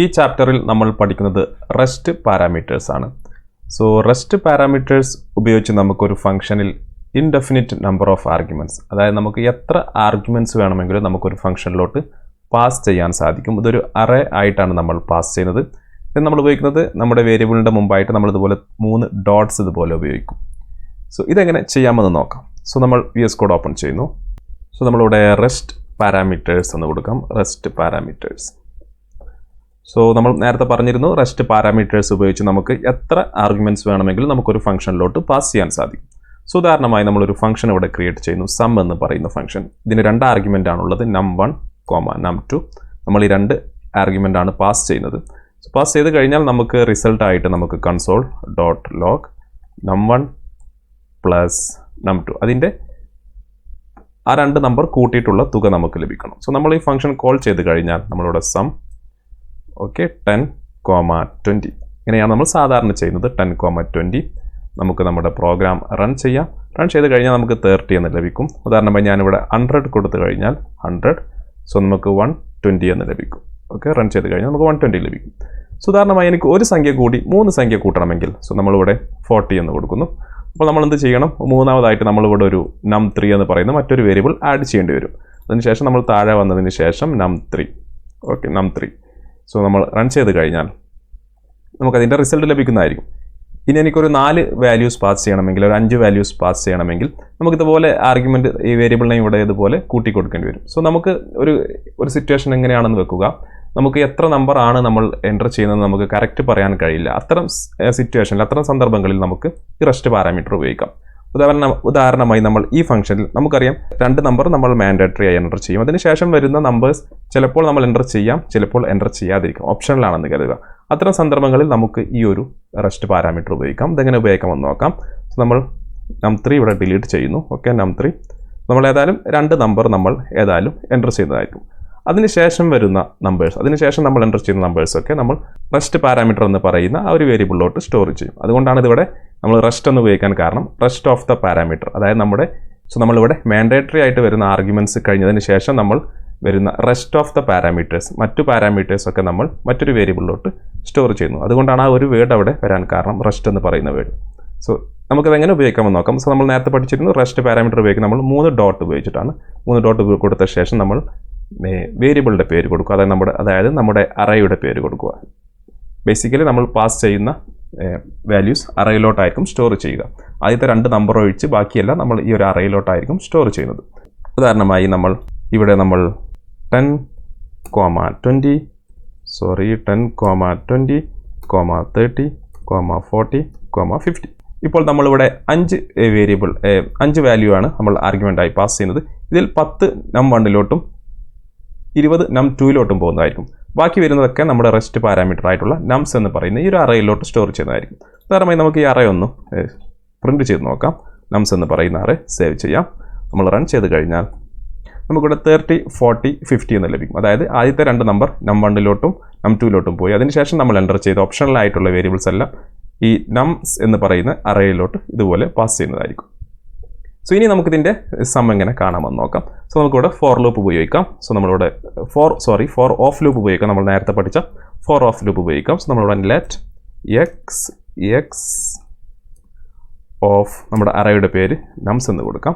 ഈ ചാപ്റ്ററിൽ നമ്മൾ പഠിക്കുന്നത് റെസ്റ്റ് പാരാമീറ്റേഴ്സ് ആണ്. സോ റെസ്റ്റ് പാരാമീറ്റേഴ്സ് ഉപയോഗിച്ച് നമുക്കൊരു ഫംഗ്ഷനിൽ ഇൻഡെഫിനിറ്റ് നമ്പർ ഓഫ് ആർഗ്യുമെൻറ്റ്സ്, അതായത് നമുക്ക് എത്ര ആർഗ്യുമെൻറ്റ്സ് വേണമെങ്കിലും നമുക്കൊരു ഫംഗ്ഷനിലോട്ട് പാസ് ചെയ്യാൻ സാധിക്കും. ഇതൊരു അറേ ആയിട്ടാണ് നമ്മൾ പാസ് ചെയ്യുന്നത്. ഇത് നമ്മൾ ഉപയോഗിക്കുന്നത് നമ്മുടെ വേരിയബിളിൻ്റെ മുമ്പായിട്ട് നമ്മൾ ഇതുപോലെ 3 ഡോട്ട്സ് ഇതുപോലെ ഉപയോഗിക്കും. സോ ഇതെങ്ങനെ ചെയ്യാമെന്ന് നോക്കാം. സോ നമ്മൾ VS കോഡ് ഓപ്പൺ ചെയ്യുന്നു. സോ നമ്മളിവിടെ റെസ്റ്റ് പാരാമീറ്റേഴ്സ് എന്ന് കൊടുക്കാം. Rest parameters. സോ നമ്മൾ നേരത്തെ പറഞ്ഞിരുന്നു, റെസ്റ്റ് പാരാമീറ്റേഴ്സ് ഉപയോഗിച്ച് നമുക്ക് എത്ര ആർഗ്യുമെൻറ്റ്സ് വേണമെങ്കിലും നമുക്കൊരു ഫംഗ്ഷനിലോട്ട് പാസ് ചെയ്യാൻ സാധിക്കും. സോ ഉദാഹരണമായി നമ്മളൊരു ഫംഗ്ഷൻ ഇവിടെ ക്രിയേറ്റ് ചെയ്യുന്നു, സം എന്ന് പറയുന്ന ഫംഗ്ഷൻ. ഇതിന് 2 ആർഗ്യുമെൻ്റ് ആണുള്ളത്, num1, num2. നമ്മൾ ഈ 2 ആർഗ്യുമെൻ്റ് ആണ് പാസ് ചെയ്യുന്നത്. സോ പാസ് ചെയ്ത് കഴിഞ്ഞാൽ നമുക്ക് റിസൾട്ട് ആയിട്ട് നമുക്ക് console.log num1 പ്ലസ് num2 അതിൻ്റെ ആ 2 നമ്പർ കൂട്ടിയിട്ടുള്ള തുക നമുക്ക് ലഭിക്കണം. സോ നമ്മൾ ഈ ഫംഗ്ഷൻ കോൾ ചെയ്ത് കഴിഞ്ഞാൽ നമ്മളിവിടെ സം 10,20 ഇങ്ങനെയാണ് നമ്മൾ സാധാരണ ചെയ്യുന്നത്. 10,20 നമുക്ക് നമ്മുടെ പ്രോഗ്രാം റൺ ചെയ്യാം. റൺ ചെയ്ത് കഴിഞ്ഞാൽ നമുക്ക് 30 എന്ന് ലഭിക്കും. ഉദാഹരണമായി ഞാനിവിടെ 100 കൊടുത്തു കഴിഞ്ഞാൽ 100, സോ നമുക്ക് 120 എന്ന് ലഭിക്കും. റൺ ചെയ്ത് കഴിഞ്ഞാൽ നമുക്ക് 120 ലഭിക്കും. സോ ഉദാഹരണമായി എനിക്ക് ഒരു സംഖ്യ കൂടി 3 സംഖ്യ കൂട്ടണമെങ്കിൽ സോ നമ്മളിവിടെ 40 എന്ന് കൊടുക്കുന്നു. അപ്പോൾ നമ്മൾ എന്ത് ചെയ്യണം? മൂന്നാമതായിട്ട് നമ്മളിവിടെ ഒരു num3 എന്ന് പറയുന്ന മറ്റൊരു വേരിയബിൾ ആഡ് ചെയ്യേണ്ടി വരും. അതിനുശേഷം നമ്മൾ താഴെ വന്നതിന് ശേഷം num3 num3. സോ നമ്മൾ റൺ ചെയ്ത് കഴിഞ്ഞാൽ നമുക്കതിൻ്റെ റിസൾട്ട് ലഭിക്കുന്നതായിരിക്കും. ഇനി എനിക്കൊരു 4 വാല്യൂസ് പാസ് ചെയ്യണമെങ്കിൽ, ഒരു 5 വാല്യൂസ് പാസ് ചെയ്യണമെങ്കിൽ നമുക്കിതുപോലെ ആർഗ്യുമെൻറ്റ് ഈ വേരിയബിളിനെ ഇവിടെ ഇതുപോലെ കൂട്ടി കൊടുക്കേണ്ടി വരും. സോ നമുക്ക് ഒരു സിറ്റുവേഷൻ എങ്ങനെയാണെന്ന് വെക്കുക. നമുക്ക് എത്ര നമ്പർ ആണ് നമ്മൾ എൻ്റർ ചെയ്യുന്നത് നമുക്ക് കറക്റ്റ് പറയാൻ കഴിയില്ല. അത്തരം സിറ്റുവേഷനിൽ, അത്തരം സന്ദർഭങ്ങളിൽ നമുക്ക് ഈ റെസ്റ്റ് പാരാമീറ്റർ ഉപയോഗിക്കാം. ഉദാഹരണമായി നമ്മൾ ഈ ഫംഗ്ഷനിൽ നമുക്കറിയാം 2 നമ്പർ നമ്മൾ മാൻഡേറ്ററി ആയി എൻ്റർ ചെയ്യും. അതിനുശേഷം വരുന്ന നമ്പേഴ്സ് ചിലപ്പോൾ നമ്മൾ എൻ്റർ ചെയ്യാം, ചിലപ്പോൾ എൻ്റർ ചെയ്യാതിരിക്കാം, ഓപ്ഷണലാണെന്ന് കരുതുക. അത്തരം സന്ദർഭങ്ങളിൽ നമുക്ക് ഈ ഒരു റെസ്റ്റ് പാരാമീറ്റർ ഉപയോഗിക്കാം. ഇതെങ്ങനെ ഉപയോഗിക്കാമെന്ന് നോക്കാം. സോ നമ്മൾ num3 ഇവിടെ ഡിലീറ്റ് ചെയ്യുന്നു. num3 നമ്മൾ ഏതായാലും 2 നമ്പർ നമ്മൾ ഏതായാലും എൻ്റർ ചെയ്യുന്നതായിരിക്കും. അതിനുശേഷം വരുന്ന നമ്പേഴ്സ്, അതിനുശേഷം നമ്മൾ എൻ്റർ ചെയ്യുന്ന നമ്പേഴ്സൊക്കെ നമ്മൾ റെസ്റ്റ് പാരാമീറ്റർ എന്ന് പറയുന്ന ആ ഒരു വേരിയബിളിലോട്ട് സ്റ്റോർ ചെയ്യും. അതുകൊണ്ടാണ് ഇതിവിടെ നമ്മൾ റെസ്റ്റ് എന്ന് ഉപയോഗിക്കാൻ കാരണം. റെസ്റ്റ് ഓഫ് ദ പാരാമീറ്റർ, അതായത് നമ്മളിവിടെ മാൻഡേറ്ററി ആയിട്ട് വരുന്ന ആർഗ്യുമെൻറ്റ്സ് കഴിഞ്ഞതിന് ശേഷം നമ്മൾ വരുന്ന റെസ്റ്റ് ഓഫ് ദ പാരാമീറ്റേഴ്സ്, മറ്റു പാരാമീറ്റേഴ്സൊക്കെ നമ്മൾ മറ്റൊരു വേരിയബിളിലോട്ട് സ്റ്റോർ ചെയ്യുന്നു. അതുകൊണ്ടാണ് ആ ഒരു വേർഡ് അവിടെ വരാൻ കാരണം, റെസ്റ്റ് എന്ന് പറയുന്ന വേർഡ്. സോ നമുക്കത് എങ്ങനെ ഉപയോഗിക്കാമെന്ന് നോക്കാം. സോ നമ്മൾ നേരത്തെ പഠിച്ചിരുന്നു റെസ്റ്റ് പാരാമീറ്റർ ഉപയോഗിക്കുന്നത് നമ്മൾ 3 ഡോട്ട് ഉപയോഗിച്ചിട്ടാണ്. 3 ഡോട്ട് കൊടുത്ത ശേഷം നമ്മൾ വേരിയബിളിൻ്റെ പേര് കൊടുക്കുക, അതായത് നമ്മുടെ അറേയുടെ പേര് കൊടുക്കുക. ബേസിക്കലി നമ്മൾ പാസ് ചെയ്യുന്ന വാല്യൂസ് അറേയിലോട്ടായിരിക്കും സ്റ്റോർ ചെയ്യുക. ആദ്യത്തെ 2 നമ്പർ ഒഴിച്ച് ബാക്കിയെല്ലാം നമ്മൾ ഈ ഒരു അറേയിലോട്ടായിരിക്കും സ്റ്റോർ ചെയ്യുന്നത്. ഉദാഹരണമായി നമ്മൾ 10,20 10,20, 30, 40, 50. ഇപ്പോൾ നമ്മളിവിടെ 5 വാല്യൂ ആണ് നമ്മൾ ആർഗ്യുമെൻ്റായി പാസ് ചെയ്യുന്നത്. ഇതിൽ 10 num1ലോട്ടും 20 num2ലോട്ടും പോകുന്നതായിരിക്കും. ബാക്കി വരുന്നതൊക്കെ നമ്മുടെ റെസ്റ്റ് പാരാമീറ്റർ ആയിട്ടുള്ള nums എന്ന് പറയുന്ന ഈ ഒരു അറേയിലോട്ട് സ്റ്റോർ ചെയ്യുന്നതായിരിക്കും. ഉദാഹരണമായി നമുക്ക് ഈ അറേ ഒന്ന് പ്രിൻറ്റ് ചെയ്ത് നോക്കാം. nums എന്ന് പറയുന്ന അറേ സേവ് ചെയ്യാം. നമ്മൾ റൺ ചെയ്ത് കഴിഞ്ഞാൽ നമുക്കിവിടെ 30, 40, 50 എന്ന് ലഭിക്കും. അതായത് ആദ്യത്തെ 2 നമ്പർ num1ലോട്ടും num2ലോട്ടും പോയി. അതിനുശേഷം നമ്മൾ എൻ്റർ ചെയ്ത ഓപ്ഷണൽ ആയിട്ടുള്ള വേരിയബിൾസ് എല്ലാം ഈ nums എന്ന് പറയുന്ന അറേയിലോട്ട് ഇതുപോലെ പാസ് ചെയ്യുന്നതായിരിക്കും. സോ ഇനി നമുക്കിതിൻ്റെ സം എങ്ങനെ കാണാമെന്ന് നോക്കാം. സോ നമുക്കിവിടെ ഫോർ ലൂപ്പ് ഉപയോഗിക്കാം. സോ നമ്മളിവിടെ ഫോർ ഓഫ് ലൂപ്പ് ഉപയോഗിക്കാം. നമ്മൾ നേരത്തെ പഠിച്ച ഫോർ ഓഫ് ലൂപ്പ് ഉപയോഗിക്കാം. സോ നമ്മളിവിടെ ലെറ്റ് എക്സ് ഓഫ് നമ്മുടെ അറേയുടെ പേര് nums എന്ന് കൊടുക്കാം.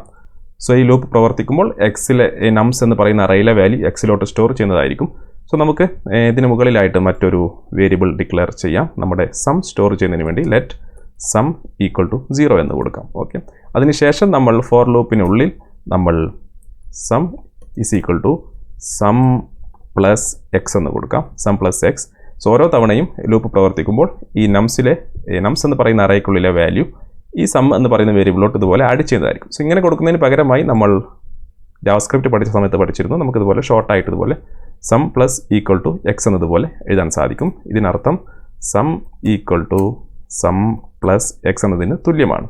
സോ ഈ ലൂപ്പ് പ്രവർത്തിക്കുമ്പോൾ എക്സിലെ nums എന്ന് പറയുന്ന അറേയിലെ വാല്യൂ എക്സിലോട്ട് സ്റ്റോർ ചെയ്യുന്നതായിരിക്കും. സോ നമുക്ക് ഇതിന് മുകളിലായിട്ട് മറ്റൊരു വേരിയബിൾ ഡിക്ലെയർ ചെയ്യാം. നമ്മുടെ സം സ്റ്റോർ ചെയ്യുന്നതിന് വേണ്ടി ലെറ്റ് സം = 0 എന്ന് കൊടുക്കാം. അതിനുശേഷം നമ്മൾ ഫോർ ലൂപ്പിനുള്ളിൽ നമ്മൾ സം സം പ്ലസ് എക്സ് എന്ന് കൊടുക്കാം. Some plus X. സോ ഓരോ തവണയും ലൂപ്പ് പ്രവർത്തിക്കുമ്പോൾ ഈ nums എന്ന് പറയുന്ന അറേക്കുള്ളിലെ വാല്യൂ ഈ സം എന്ന് പറയുന്ന വേരിയബിളിലോട്ട് ഇതുപോലെ ആഡ് ചെയ്യുന്നതായിരിക്കും. സോ ഇങ്ങനെ കൊടുക്കുന്നതിന് പകരമായി നമ്മൾ JavaScript പഠിച്ച സമയത്ത് പഠിച്ചിരുന്നു. നമുക്കിതുപോലെ ഷോർട്ടായിട്ട് ഇതുപോലെ സം പ്ലസ് എക്സ് എന്നതുപോലെ എഴുതാൻ സാധിക്കും. ഇതിനർത്ഥം സം സം പ്ലസ് എക്സ് എന്നതിന് തുല്യമാണ്.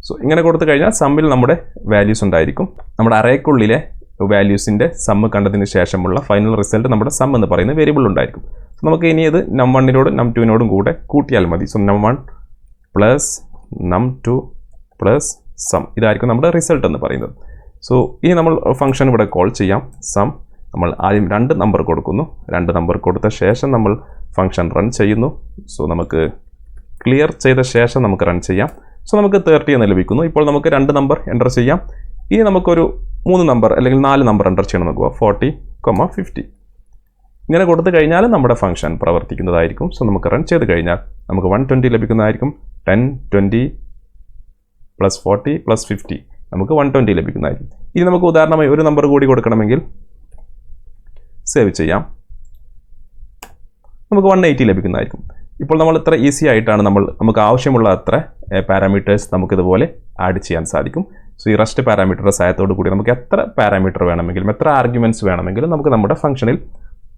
സോ ഇങ്ങനെ കൊടുത്തു കഴിഞ്ഞാൽ സമ്മിൽ നമ്മുടെ വാല്യൂസ് ഉണ്ടായിരിക്കും. നമ്മുടെ അറേക്കുള്ളിലെ വാല്യൂസിൻ്റെ സമ്മ് കണ്ടതിന് ശേഷമുള്ള ഫൈനൽ റിസൾട്ട് നമ്മുടെ സം എന്ന് പറയുന്ന വേരിയബിൾ ഉണ്ടായിരിക്കും. സോ നമുക്ക് ഇനി ഇത് num1നോടും num2നോടും കൂടെ കൂട്ടിയാൽ മതി. So num1 plus num2 plus some ഇതായിരിക്കും നമ്മുടെ റിസൾട്ട് എന്ന് പറയുന്നത്. സോ ഇനി നമ്മൾ ഫംഗ്ഷൻ ഇവിടെ കോൾ ചെയ്യാം. സം നമ്മൾ ആദ്യം 2 നമ്പർ കൊടുക്കുന്നു. 2 നമ്പർ കൊടുത്ത ശേഷം നമ്മൾ ഫംഗ്ഷൻ റൺ ചെയ്യുന്നു. സോ നമുക്ക് ക്ലിയർ ചെയ്ത ശേഷം നമുക്ക് റൺ ചെയ്യാം. സോ നമുക്ക് 30 എന്ന് ലഭിക്കുന്നു. ഇപ്പോൾ നമുക്ക് 2 നമ്പർ എൻ്റർ ചെയ്യാം. ഇനി നമുക്കൊരു 3 നമ്പർ അല്ലെങ്കിൽ 4 നമ്പർ എൻ്റർ ചെയ്യണം. നോക്കുക 40, 50. ഇങ്ങനെ കൊടുത്തു കഴിഞ്ഞാൽ നമ്മുടെ ഫംഗ്ഷൻ പ്രവർത്തിക്കുന്നതായിരിക്കും. സോ നമുക്ക് റൺ ചെയ്ത് കഴിഞ്ഞാൽ നമുക്ക് 120 ലഭിക്കുന്നതായിരിക്കും. 10, 20 + 40 + 50 നമുക്ക് 120 ലഭിക്കുന്നതായിരിക്കും. ഇനി നമുക്ക് ഉദാഹരണമായി ഒരു നമ്പർ കൂടി കൊടുക്കണമെങ്കിൽ സേവ് ചെയ്യാം. നമുക്ക് 180 ലഭിക്കുന്നതായിരിക്കും. ഇപ്പോൾ നമ്മൾ ഇത്ര ഈസി ആയിട്ടാണ് നമുക്ക് ആവശ്യമുള്ള അത്ര പാരാമീറ്റേഴ്സ് നമുക്കിതുപോലെ ആഡ് ചെയ്യാൻ സാധിക്കും. സോ ഈ റെസ്റ്റ് പാരാമീറ്ററുടെ സഹായത്തോടു കൂടി നമുക്ക് എത്ര പാരാമീറ്റർ വേണമെങ്കിലും എത്ര ആർഗ്യുമെൻറ്റ്സ് വേണമെങ്കിലും നമുക്ക് നമ്മുടെ ഫംഗ്ഷനിൽ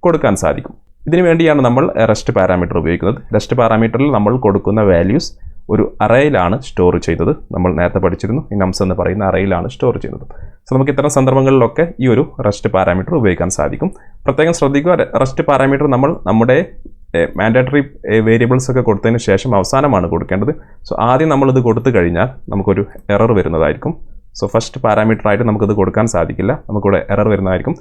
കൊടുക്കാൻ സാധിക്കും. ഇതിനു വേണ്ടിയാണ് നമ്മൾ റെസ്റ്റ് പാരാമീറ്റർ ഉപയോഗിക്കുന്നത്. റെസ്റ്റ് പാരാമീറ്ററിൽ നമ്മൾ കൊടുക്കുന്ന വാല്യൂസ് ഒരു അറേയിലാണ് സ്റ്റോർ ചെയ്യുന്നത്. നമ്മൾ നേരത്തെ പഠിച്ചിരുന്നു, ഈ നംസ് എന്ന് പറയുന്ന അറേയിലാണ് സ്റ്റോർ ചെയ്യുന്നത്. സോ നമുക്ക് ഇത്തരം സന്ദർഭങ്ങളിലൊക്കെ ഈ ഒരു റെസ്റ്റ് പാരാമീറ്റർ ഉപയോഗിക്കാൻ സാധിക്കും. പ്രത്യേകം ശ്രദ്ധിക്കുക, റെസ്റ്റ് പാരാമീറ്റർ നമ്മൾ നമ്മുടെ മാൻഡേറ്ററി വേരിയബിൾസ് ഒക്കെ കൊടുത്തതിന് ശേഷം അവസാനമാണ് കൊടുക്കേണ്ടത്. സോ ആദ്യം നമ്മളിത് കൊടുത്തു കഴിഞ്ഞാൽ നമുക്കൊരു എറർ വരുന്നതായിരിക്കും. സോ ഫസ്റ്റ് പാരാമീറ്റർ ആയിട്ട് നമുക്കിത് കൊടുക്കാൻ സാധിക്കില്ല. നമുക്കിവിടെ എറർ വരുന്നതായിരിക്കും.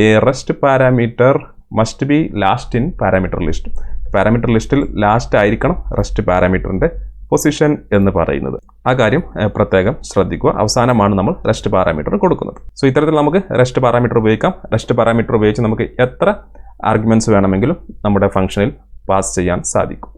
A rest parameter must be last in parameter list. Parameter ലിസ്റ്റിൽ ലാസ്റ്റ് ആയിരിക്കണം റെസ്റ്റ് പാരാമീറ്ററിൻ്റെ പൊസിഷൻ എന്ന് പറയുന്നത്. ആ കാര്യം പ്രത്യേകം ശ്രദ്ധിക്കുക. അവസാനമാണ് നമ്മൾ റെസ്റ്റ് പാരാമീറ്റർ കൊടുക്കുന്നത്. സോ ഇത്തരത്തിൽ നമുക്ക് റെസ്റ്റ് പാരാമീറ്റർ ഉപയോഗിക്കാം. റെസ്റ്റ് പാരാമീറ്റർ ഉപയോഗിച്ച് നമുക്ക് എത്ര ആർഗ്യുമെൻറ്റ്സ് വേണമെങ്കിലും നമ്മുടെ ഫംഗ്ഷനിൽ പാസ് ചെയ്യാൻ സാധിക്കും.